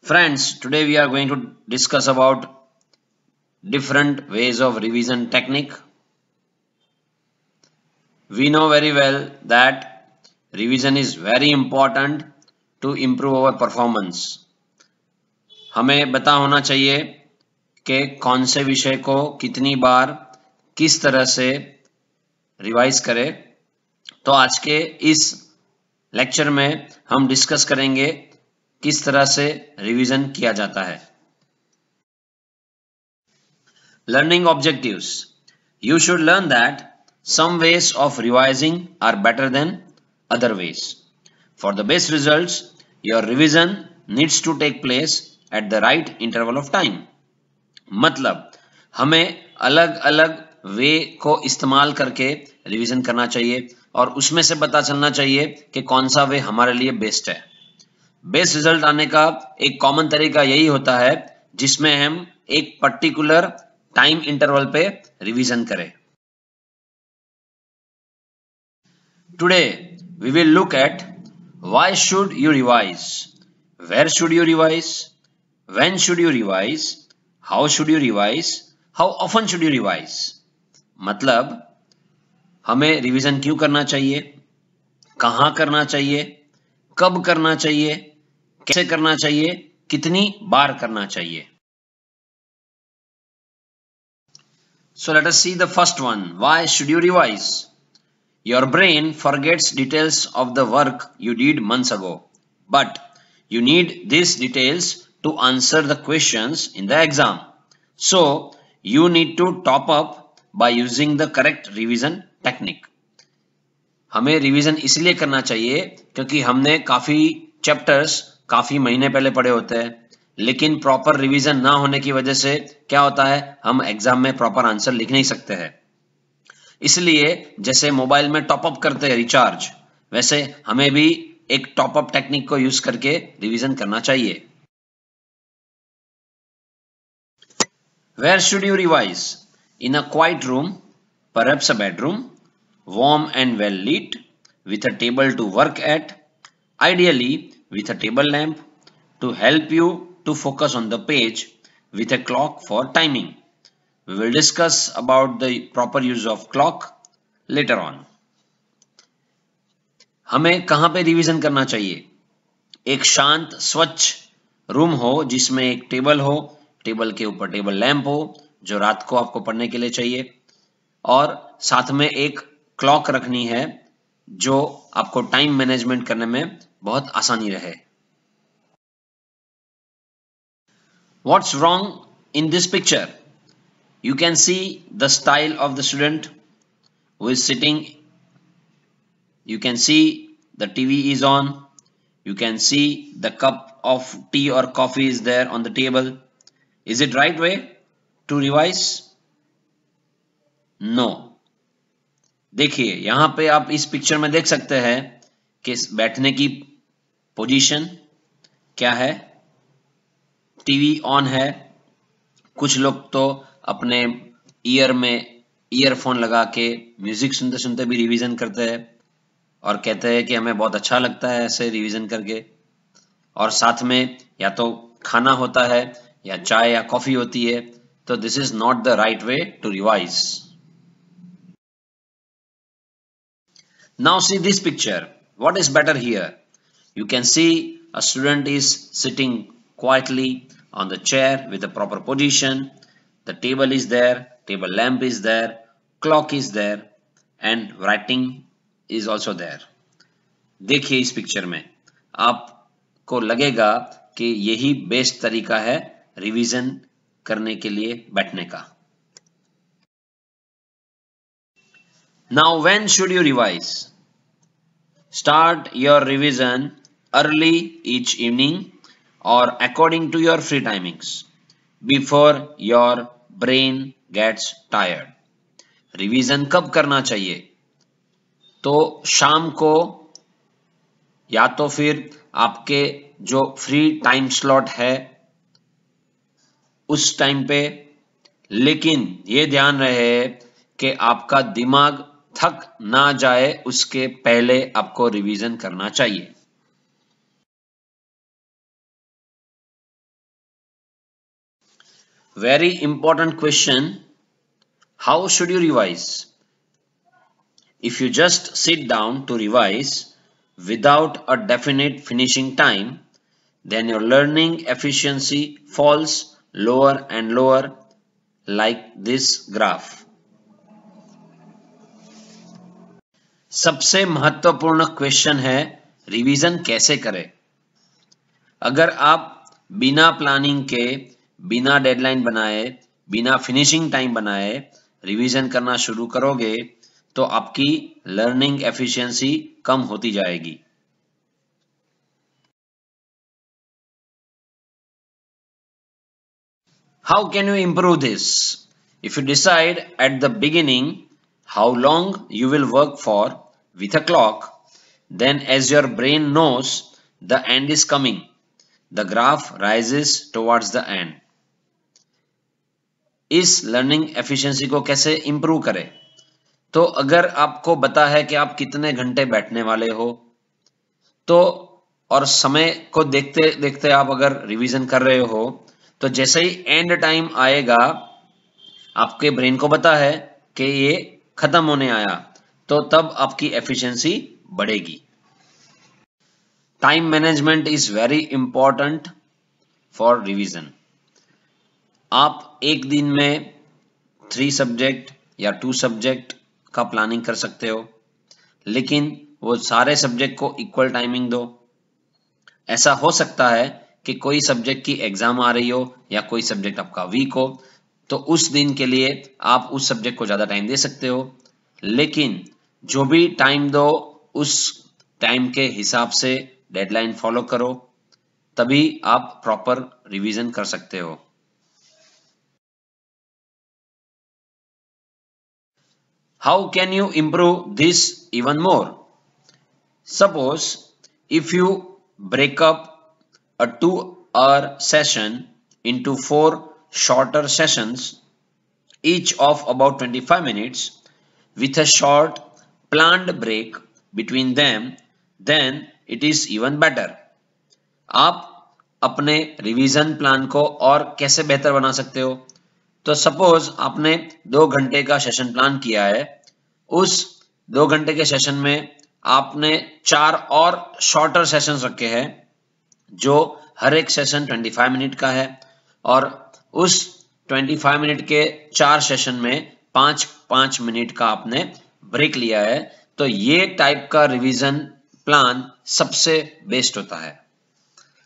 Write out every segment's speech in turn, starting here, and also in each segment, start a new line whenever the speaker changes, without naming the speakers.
Friends, today we are going to discuss about different ways of revision technique. We know very well that revision is very important to improve our performance. हमें पता होना चाहिए कि कौन से विषय को कितनी बार किस तरह से रिवाइज करें। तो आज के इस लेक्चर में हम डिस्कस करेंगे किस तरह से रिवीजन किया जाता है। Learning objectives. You should learn that some ways of revising are better than other ways. For the best results, your revision needs to take place at the right interval of time. मतलब हमें अलग अलग वे को इस्तेमाल करके revision करना चाहिए और उसमें से पता चलना चाहिए कि कौन सा वे हमारे लिए बेस्ट है। बेस्ट रिजल्ट आने का एक कॉमन तरीका यही होता है जिसमें हम एक पर्टिकुलर टाइम इंटरवल पे रिवीजन करें। Today we will look at why should you revise, where should you revise, when should you revise, how should you revise, how often should you revise। मतलब हमें रिवीजन क्यों करना चाहिए, कहां करना चाहिए, कब करना चाहिए, कैसे करना चाहिए, कितनी बार करना चाहिए। So let us see the first one. Why should you revise? Your brain forgets details of the work you did months ago, but you need these details to answer the questions in the exam. So you need to top up by using the correct revision technique. हमें revision इसलिए करना चाहिए क्योंकि हमने काफी chapters काफी महीने पहले पढ़े होते हैं, लेकिन प्रॉपर रिवीजन ना होने की वजह से क्या होता है, हम एग्जाम में प्रॉपर आंसर लिख नहीं सकते हैं। इसलिए जैसे मोबाइल में टॉप अप करते हैं रिचार्ज, वैसे हमें भी एक टॉप अप टेक्निक को यूज करके रिवीजन करना चाहिए। Where should you revise? In a quiet room, perhaps a bedroom, warm and well lit, with a table to work at, ideally with a table lamp to help you to focus on the page, with a clock for timing. We will discuss about the proper use of clock later on. हमें कहां पे revision करना चाहिए? एक शांत स्वच्छ room हो जिसमें एक टेबल हो, टेबल के ऊपर टेबल लैंप हो जो रात को आपको पढ़ने के लिए चाहिए, और साथ में एक क्लॉक रखनी है जो आपको टाइम मैनेजमेंट करने में बहुत आसानी रहे। What's wrong in this picture? You can see the style of the student who is sitting. You can see the TV is on. You can see the cup of tea or coffee is there on the table. Is it right way to revise? No. देखिए यहां पे आप इस picture में देख सकते हैं कि बैठने की पोजीशन क्या है, टीवी ऑन है, कुछ लोग तो अपने ईयर में ईयरफोन लगा के म्यूजिक सुनते सुनते भी रिवीजन करते हैं और कहते हैं कि हमें बहुत अच्छा लगता है ऐसे रिवीजन करके, और साथ में या तो खाना होता है या चाय या कॉफी होती है। तो this is not the right way to revise. Now see this picture. What is better here? You can see a student is sitting quietly on the chair with a proper position. The table is there, table lamp is there, clock is there, and writing is also there. देखिए इस picture में आपको लगेगा कि यही best तरीका है revision करने के लिए बैठने का। Now when should you revise? Start your revision early each evening or according to your free timings before your brain gets tired. Revision कब करना चाहिए? तो शाम को या तो फिर आपके जो फ्री टाइम स्लॉट है उस टाइम पे, लेकिन ये ध्यान रहे कि आपका दिमाग थक ना जाए उसके पहले आपको रिवीजन करना चाहिए। Very important question. How should you revise? If you just sit down to revise without a definite finishing time, then your learning efficiency falls lower and lower, like this graph. सबसे महत्वपूर्ण question है revision कैसे करें। अगर आप बिना planning के, बिना डेडलाइन बनाए, बिना फिनिशिंग टाइम बनाए रिवीजन करना शुरू करोगे तो आपकी लर्निंग एफिशिएंसी कम होती जाएगी। How can you improve this? If you decide at the beginning how long you will work for with a clock, then as your brain knows the end is coming, the graph rises towards the end. इस learning efficiency को कैसे improve करें? तो अगर आपको पता है कि आप कितने घंटे बैठने वाले हो, तो और समय को देखते देखते आप अगर रिवीजन कर रहे हो, तो जैसे ही एंड टाइम आएगा आपके ब्रेन को पता है कि ये खत्म होने आया, तो तब आपकी एफिशिएंसी बढ़ेगी। Time management is very important for revision. आप एक दिन में 3 सब्जेक्ट या 2 सब्जेक्ट का प्लानिंग कर सकते हो, लेकिन वो सारे सब्जेक्ट को इक्वल टाइमिंग दो। ऐसा हो सकता है कि कोई सब्जेक्ट की एग्जाम आ रही हो या कोई सब्जेक्ट आपका वीक हो, तो उस दिन के लिए आप उस सब्जेक्ट को ज़्यादा टाइम दे सकते हो, लेकिन जो भी टाइम दो उस टाइम के हिसाब से डेडलाइन फॉलो करो, तभी आप प्रॉपर रिवीजन कर सकते हो। How can you improve this even more? Suppose if you break up a 2-hour session into 4 shorter sessions, each of about 25 minutes, with a short planned break between them, then it is even better. आप अपने revision plan को और कैसे बेहतर बना सकते हो? तो सपोज आपने 2 घंटे का सेशन प्लान किया है, उस 2 घंटे के सेशन में आपने 4 और शॉर्टर सेशंस रखे हैं, जो हर एक सेशन 25 मिनट का है, और उस 25 मिनट के 4 सेशन में 5-5 मिनट का आपने ब्रेक लिया है। तो ये टाइप का रिवीजन प्लान सबसे बेस्ट होता है।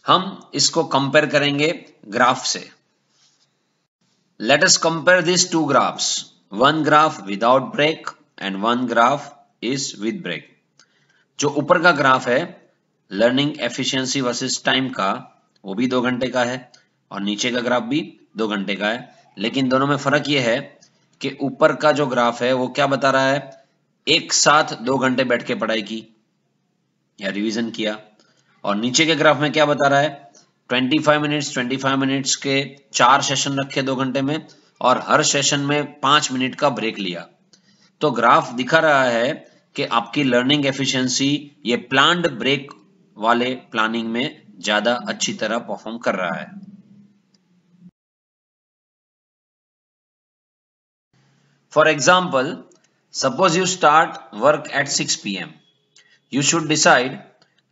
हम इसको कंपेयर करेंगे ग्राफ से। Let us compare these 2 graphs. One graph without break and one graph is with break. जो ऊपर का ग्राफ है लर्निंग एफिशिएंसी वर्सेस टाइम का, वो भी 2 घंटे का है, और नीचे का ग्राफ भी 2 घंटे का है, लेकिन दोनों में फर्क ये है कि ऊपर का जो ग्राफ है वो क्या बता रहा है, एक साथ 2 घंटे बैठ के पढ़ाई की या रिवीजन किया, और नीचे के ग्राफ में क्या बता रहा है, 25 मिनट्स के 4 सेशन रखे 2 घंटे में, और हर सेशन में 5 मिनट का ब्रेक लिया। तो ग्राफ दिखा रहा है कि आपकी लर्निंग एफिशिएंसी ये प्लान्ड ब्रेक वाले प्लानिंग में ज्यादा अच्छी तरह परफॉर्म कर रहा है। For example, suppose you start work at 6 PM. You should decide,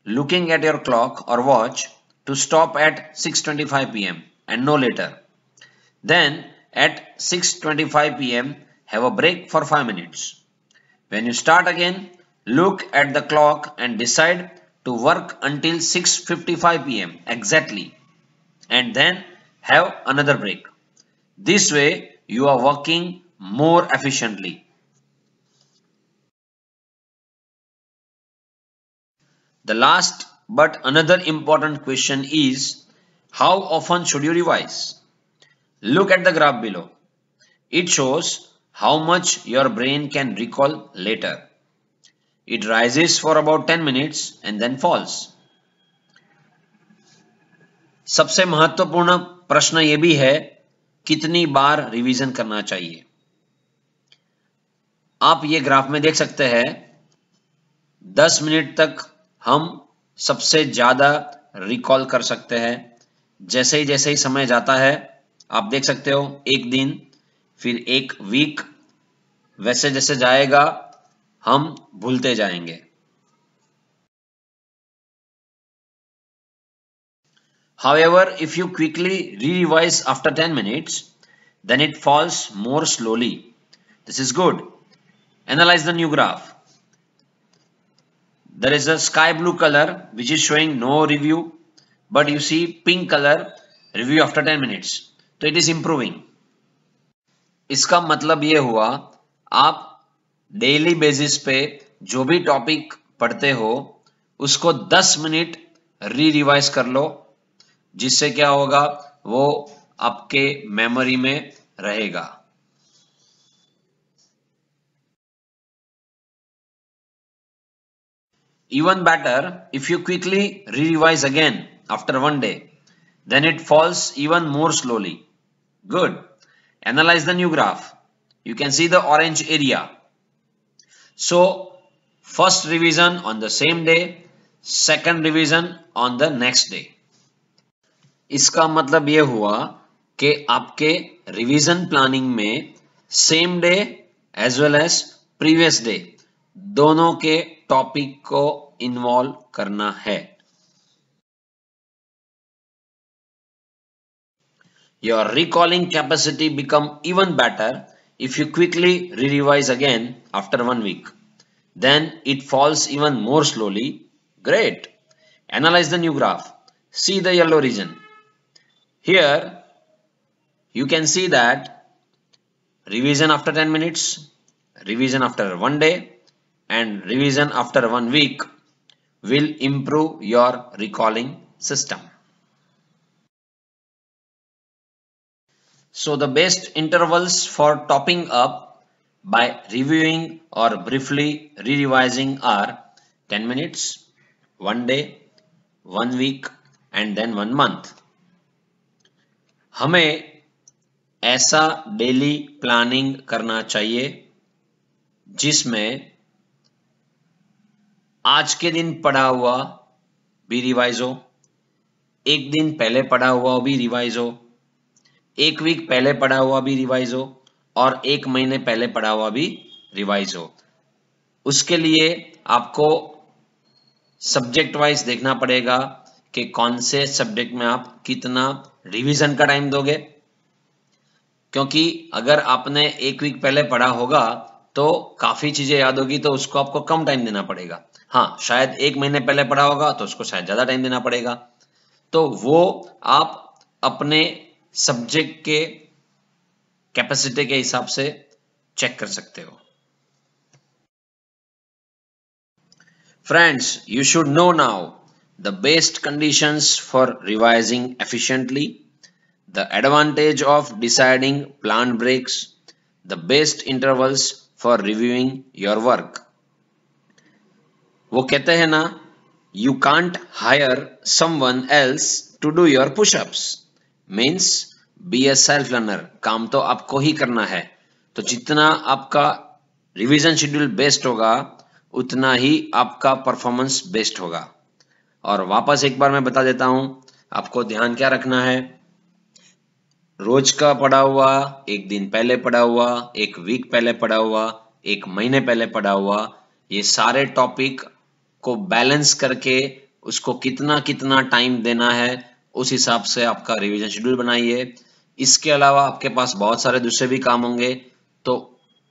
looking at your clock or watch, to stop at 6:25 PM and no later. Then at 6:25 PM, have a break for 5 minutes. When you start again, look at the clock and decide to work until 6:55 PM exactly, and then have another break. This way, you are working more efficiently. The last but another important question is, how often should you revise? Look at the graph below. It shows how much your brain can recall later. It rises for about 10 minutes and then falls. सबसे महत्वपूर्ण प्रश्न ये भी है, कितनी बार revision करना चाहिए? आप ये ग्राफ में देख सकते हैं, 10 मिनट तक हम सबसे ज्यादा रिकॉल कर सकते हैं। जैसे ही समय जाता है आप देख सकते हो, एक दिन फिर एक वीक, वैसे जैसे जाएगा हम भूलते जाएंगे। However, if you quickly re-revise after 10 minutes, then it falls more slowly. This is good. Analyze the new graph. There is a sky blue color which is showing no review, but you see pink color review after 10 minutes. So it is improving. इसका मतलब ये हुआ, आप daily basis पे जो भी topic पढ़ते हो उसको 10 मिनट रिवाइज कर लो, जिससे क्या होगा, वो आपके मेमोरी में रहेगा। Even better, if you quickly revise again after one day, then it falls even more slowly. Good. Analyze the new graph. You can see the orange area. So, first revision on the same day, second revision on the next day. इसका मतलब ये हुआ कि आपके revision planning में same day as well as previous day दोनों के topic को इन्वॉल्व करना है। Your recalling capacity become even better if you quickly re-revise again after 1 week. Then it falls even more slowly. Great. Analyze the new graph. See the yellow region. Here you can see that revision after 10 minutes, revision after 1 day, and revision after 1 week will improve your recalling system. So the best intervals for topping up by reviewing or briefly re-revising are 10 minutes, 1 day, 1 week, and then 1 month. हमें ऐसा daily planning करना चाहिए जिसमें आज के दिन पढ़ा हुआ भी रिवाइज हो, एक दिन पहले पढ़ा हुआ भी रिवाइज हो, एक वीक पहले पढ़ा हुआ भी रिवाइज हो, और एक महीने पहले पढ़ा हुआ भी रिवाइज हो। उसके लिए आपको सब्जेक्ट वाइज देखना पड़ेगा कि कौन से सब्जेक्ट में आप कितना रिवीजन का टाइम दोगे, क्योंकि अगर आपने एक वीक पहले पढ़ा होगा तो काफी चीजें याद होगी, तो उसको आपको कम टाइम देना पड़ेगा। हाँ, शायद एक महीने पहले पढ़ा होगा तो उसको शायद ज्यादा टाइम देना पड़ेगा। तो वो आप अपने सब्जेक्ट के कैपेसिटी के हिसाब से चेक कर सकते हो। Friends, you should know now the best conditions for revising efficiently, the advantage of deciding planned breaks, the best intervals for reviewing your work. वो कहते हैं ना, you can't hire someone else to do your push-ups. Means be a self-learner. काम तो आपको ही करना है। तो जितना आपका रिवीजन शेड्यूल बेस्ट होगा उतना ही आपका परफॉर्मेंस बेस्ट होगा। और वापस एक बार मैं बता देता हूं, आपको ध्यान क्या रखना है, रोज का पढ़ा हुआ, एक दिन पहले पढ़ा हुआ, एक वीक पहले पढ़ा हुआ, एक महीने पहले पढ़ा हुआ, ये सारे टॉपिक को बैलेंस करके उसको कितना कितना टाइम देना है उस हिसाब से आपका रिवीजन शेड्यूल बनाइए। इसके अलावा आपके पास बहुत सारे दूसरे भी काम होंगे, तो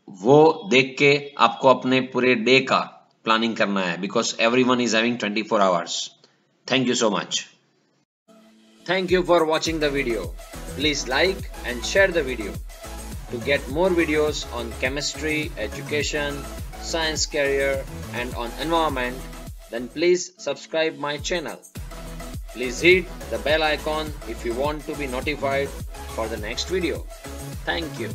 वो देख के आपको अपने पूरे डे का प्लानिंग करना है, because everyone is having 24 hours. Thank you so much. Thank you for watching the video. Please like and share the video. To get more videos on chemistry, education, science career and on environment, then please subscribe my channel. Please hit the bell icon if you want to be notified for the next video. Thank you.